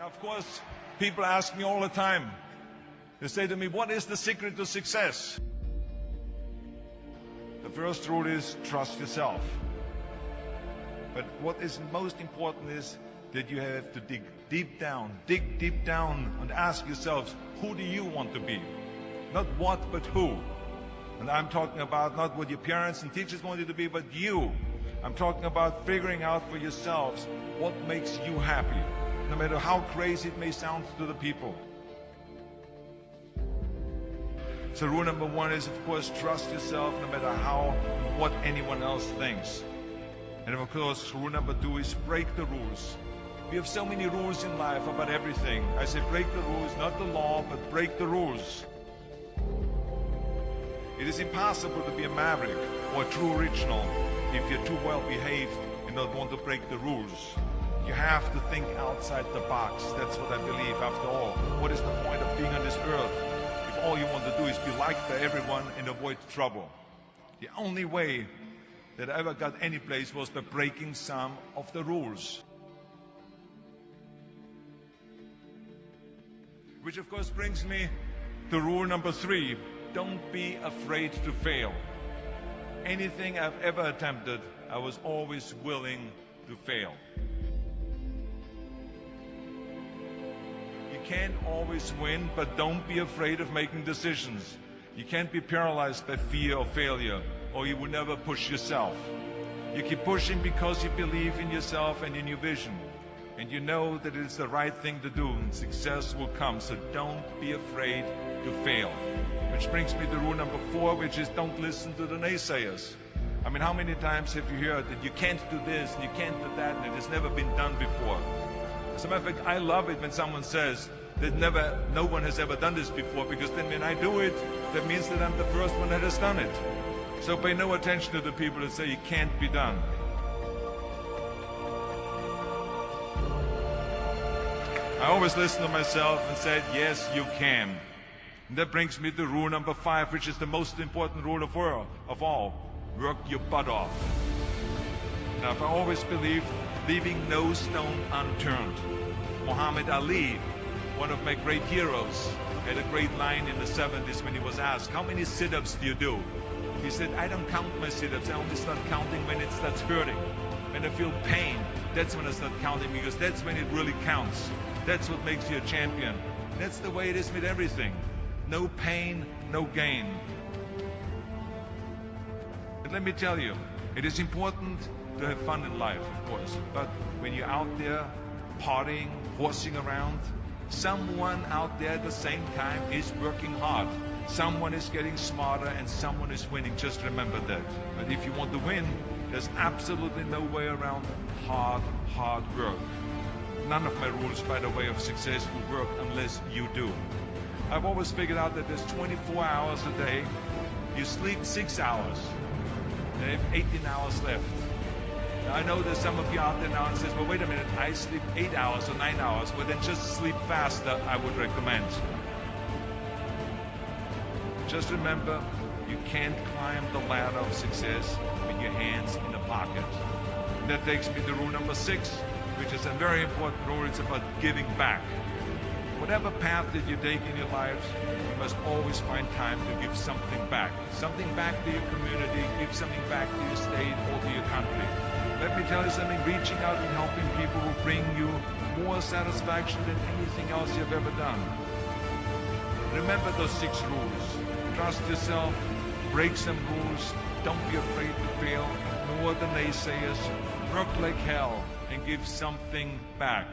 Of course, people ask me all the time. They say to me, what is the secret to success? The first rule is trust yourself. But what is most important is that you have to dig deep down and ask yourselves, who do you want to be? Not what, but who. And I'm talking about not what your parents and teachers want you to be, but you. I'm talking about figuring out for yourselves what makes you happy, no matter how crazy it may sound to the people. So rule number one is, of course, trust yourself no matter what anyone else thinks. And of course, rule number two is break the rules. We have so many rules in life about everything. I say break the rules, not the law, but break the rules. It is impossible to be a maverick or a true original if you're too well behaved and don't want to break the rules. You have to think outside the box. That's what I believe after all. What is the point of being on this earth if all you want to do is be liked by everyone and avoid trouble? The only way that I ever got any place was by breaking some of the rules. Which of course brings me to rule number three. Don't be afraid to fail. Anything I've ever attempted, I was always willing to fail. You can't always win, but don't be afraid of making decisions. You can't be paralyzed by fear of failure, or you will never push yourself. You keep pushing because you believe in yourself and in your vision. And you know that it is the right thing to do, and success will come. So don't be afraid to fail. Which brings me to rule number four, which is don't listen to the naysayers. I mean, how many times have you heard that you can't do this and you can't do that and it has never been done before? As a matter of fact, I love it when someone says that no one has ever done this before, because then when I do it, that means that I'm the first one that has done it. So pay no attention to the people that say it can't be done. I always listen to myself and said, yes, you can. And that brings me to rule number five, which is the most important rule of all. Work your butt off. Now, I always believed leaving no stone unturned. Muhammad Ali, one of my great heroes, had a great line in the 70s when he was asked, how many sit-ups do you do? He said, I don't count my sit-ups. I only start counting when it starts hurting. When I feel pain, that's when I start counting, because that's when it really counts. That's what makes you a champion. That's the way it is with everything. No pain, no gain. But let me tell you, it is important to have fun in life, of course. But when you're out there partying, horsing around, someone out there at the same time is working hard. Someone is getting smarter and someone is winning. Just remember that. But if you want to win, there's absolutely no way around hard work. None of my rules, by the way, of success will work unless you do. I've always figured out that there's 24 hours a day. You sleep 6 hours. And you have 18 hours left. Now, I know there's some of you out there now and says, well, wait a minute, I sleep 8 hours or 9 hours. Well, then just sleep faster, I would recommend. Just remember, you can't climb the ladder of success with your hands in the pocket. And that takes me to rule number 6, which is a very important rule. It's about giving back. Whatever path that you take in your lives, you must always find time to give something back. Something back to your community, give something back to your state or to your country. Let me tell you something, reaching out and helping people will bring you more satisfaction than anything else you've ever done. Remember those 6 rules. Trust yourself, break some rules, don't be afraid to fail, ignore the naysayers, work like hell, and give something back.